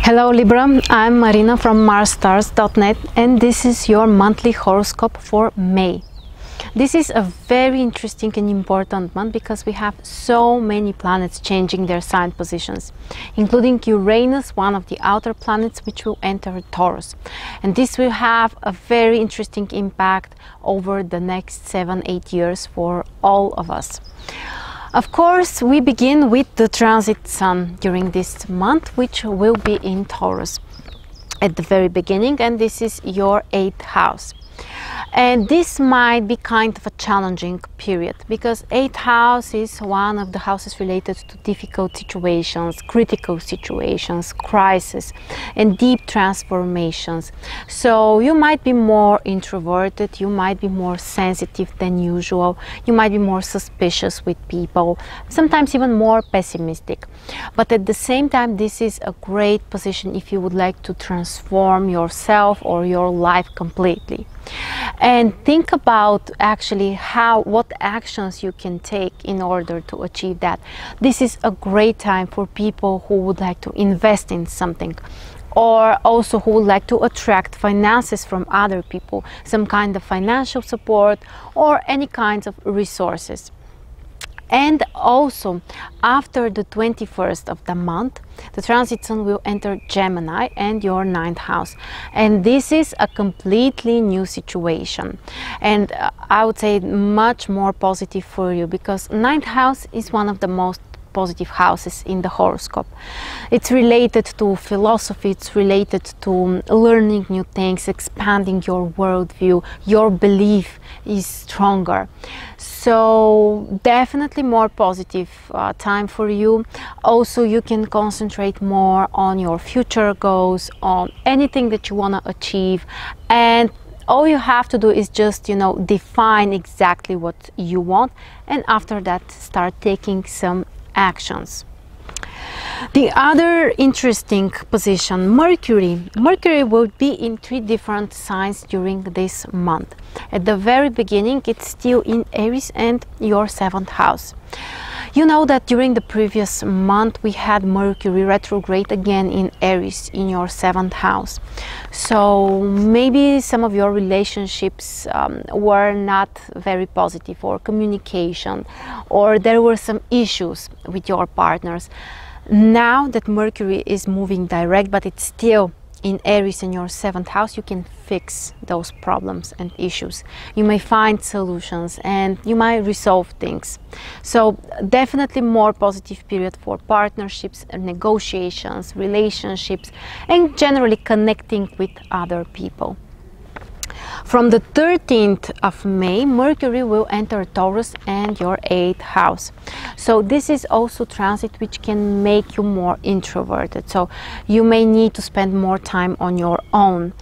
Hello Libra, I'm Marina from MarsStars.net and this is your monthly horoscope for May. This is a very interesting and important month because we have so many planets changing their sign positions, including Uranus, one of the outer planets, which will enter Taurus. And this will have a very interesting impact over the next 7-8 years for all of us. Of course, we begin with the transit sun during this month, which will be in Taurus at the very beginning, and this is your 8th house. And this might be kind of a challenging period because 8th house is one of the houses related to difficult situations, critical situations, crisis and deep transformations. So you might be more introverted, you might be more sensitive than usual, you might be more suspicious with people, sometimes even more pessimistic. But at the same time, this is a great position if you would like to transform yourself or your life completely. And think about actually what actions you can take in order to achieve that. This is a great time for people who would like to invest in something, or also who would like to attract finances from other people, some kind of financial support or any kinds of resources. And also, after the 21st of the month, the transit sun will enter Gemini and your 9th house. And this is a completely new situation. And I would say much more positive for you because 9th house is one of the most positive houses in the horoscope. It's related to philosophy, it's related to learning new things, expanding your worldview, your belief is stronger. So definitely more positive time for you. Also, you can concentrate more on your future goals, on anything that you want to achieve, and all you have to do is just, define exactly what you want, and after that start taking some actions. The other interesting position, Mercury. Mercury will be in 3 different signs during this month. At the very beginning, it's still in Aries and your 7th house. You know that during the previous month we had Mercury retrograde again in Aries in your 7th house. So maybe some of your relationships were not very positive, or communication, or there were some issues with your partners. Now that Mercury is moving direct, but it's still in Aries in your 7th house, you can fix those problems and issues. You may find solutions and you might resolve things. So definitely more positive period for partnerships, negotiations, relationships, and generally connecting with other people. From the 13th of May, Mercury will enter Taurus and your 8th house. So this is also transit which can make you more introverted. So you may need to spend more time on your own.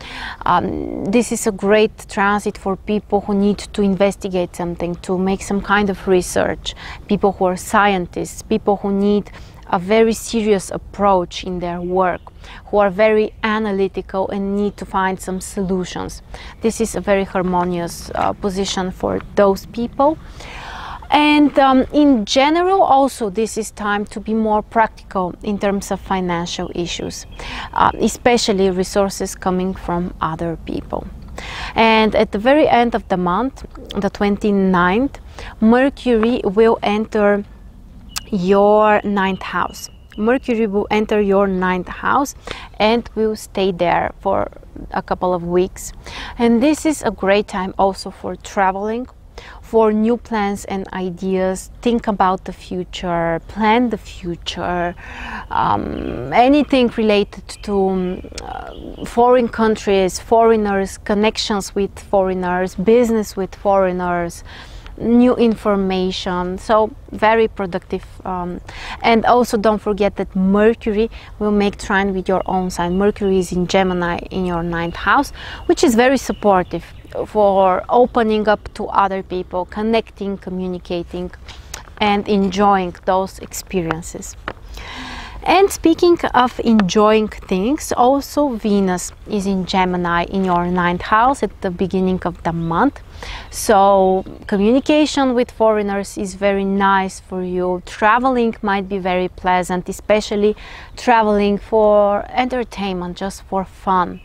This is a great transit for people who need to investigate something, to make some kind of research, people who are scientists, people who need a very serious approach in their work, who are very analytical and need to find some solutions. This is a very harmonious position for those people. And in general, also this is time to be more practical in terms of financial issues, especially resources coming from other people. And at the very end of the month, the 29th, Mercury will enter your 9th house. Mercury will enter your 9th house and will stay there for a couple of weeks. And this is a great time also for traveling, for new plans and ideas. Think about the future, plan the future, anything related to foreign countries, foreigners, connections with foreigners, business with foreigners, new information. So very productive. And also don't forget that Mercury will make trine with your own sign. Mercury is in Gemini in your 9th house, which is very supportive for opening up to other people, connecting, communicating and enjoying those experiences. And speaking of enjoying things, also Venus is in Gemini in your 9th house at the beginning of the month. So communication with foreigners is very nice for you. Traveling might be very pleasant, especially traveling for entertainment, just for fun.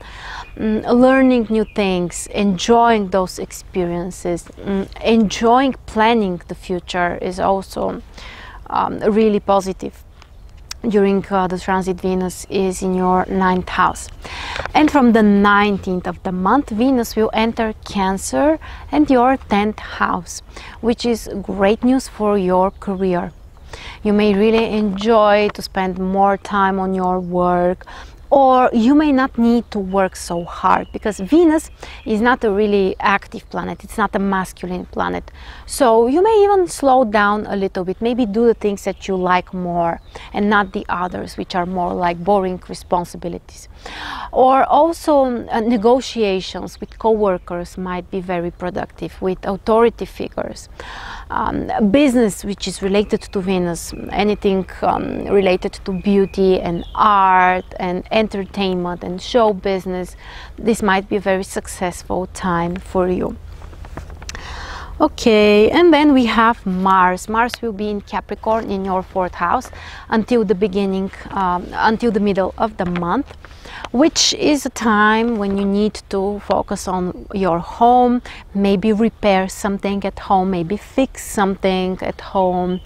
Learning new things, enjoying those experiences, enjoying planning the future is also really positive during the transit. Greenness is in your 9th house. And from the 19th of the month, Venus will enter Cancer and your 10th house, which is great news for your career. You may really enjoy to spend more time on your work, or you may not need to work so hard, because Venus is not a really active planet, it's not a masculine planet. So you may even slow down a little bit, maybe do the things that you like more and not the others, which are more like boring responsibilities. Or also negotiations with co-workers might be very productive, with authority figures. Business which is related to Venus, anything related to beauty and art and entertainment and show business, this might be a very successful time for you. Okay, and then we have Mars. Mars will be in Capricorn in your 4th house until the beginning, until the middle of the month, which is a time when you need to focus on your home, maybe repair something at home, maybe fix something at home.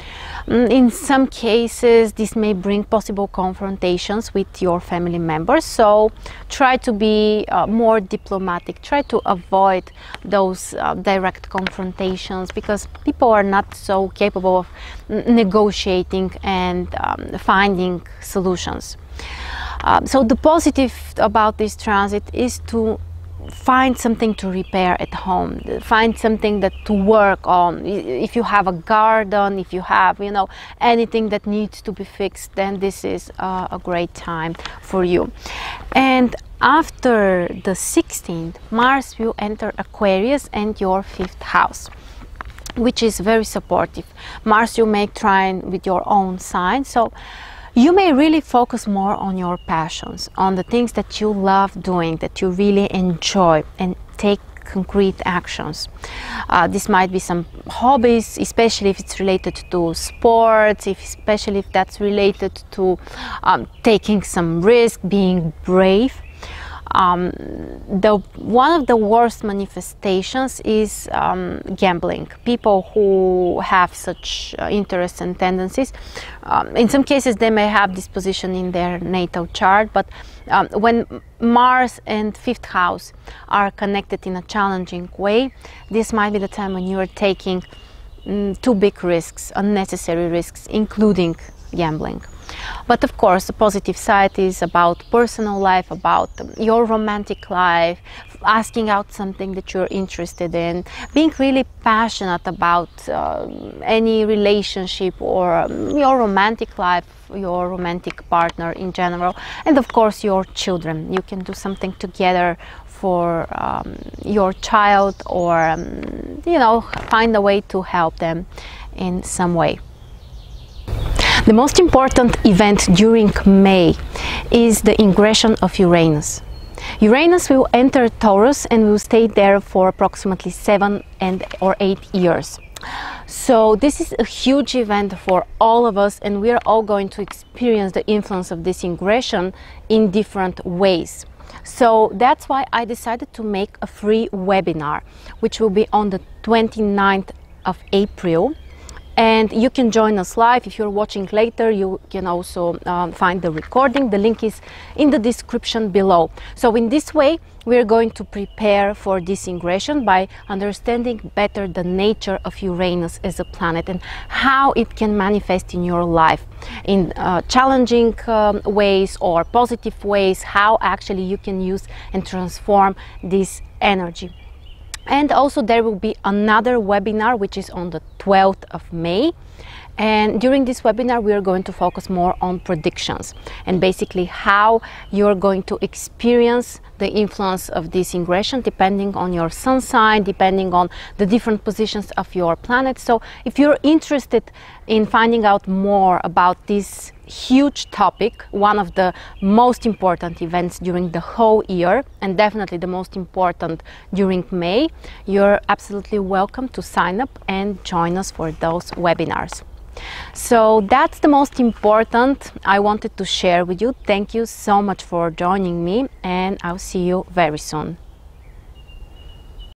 In some cases, this may bring possible confrontations with your family members, so try to be more diplomatic, try to avoid those direct confrontations, because people are not so capable of negotiating and finding solutions. So the positive about this transit is to find something to repair at home, find something that to work on. If you have a garden, if you have, you know, anything that needs to be fixed, then this is a great time for you. And after the 16th, Mars will enter Aquarius and your 5th house, which is very supportive. Mars will make trine with your own sign, so you may really focus more on your passions, on the things that you love doing, that you really enjoy, and take concrete actions. This might be some hobbies, especially if it's related to sports, especially if that's related to taking some risk, being brave. One of the worst manifestations is gambling. People who have such interests and tendencies, in some cases they may have this position in their natal chart, but when Mars and 5th house are connected in a challenging way, this might be the time when you are taking too big risks, unnecessary risks, including gambling. But of course, the positive side is about personal life, about your romantic life, asking out something that you're interested in, being really passionate about any relationship or your romantic life, your romantic partner in general, and of course your children. You can do something together for your child, or you know, find a way to help them in some way. The most important event during May is the ingression of Uranus. Uranus will enter Taurus and will stay there for approximately 7 or 8 years. So this is a huge event for all of us, and we are all going to experience the influence of this ingression in different ways. So that's why I decided to make a free webinar, which will be on the 29th of April. And you can join us live. If you're watching later, you can also find the recording. The link is in the description below. So in this way, we're going to prepare for this ingression by understanding better the nature of Uranus as a planet and how it can manifest in your life in challenging ways or positive ways, how actually you can use and transform this energy. And also there will be another webinar which is on the 12th of May, and during this webinar we are going to focus more on predictions and basically how you're going to experience the influence of this ingression depending on your sun sign, depending on the different positions of your planet. So if you're interested in finding out more about this huge topic, one of the most important events during the whole year, and definitely the most important during May, you're absolutely welcome to sign up and join us for those webinars. So that's the most important I wanted to share with you. Thank you so much for joining me, and I'll see you very soon.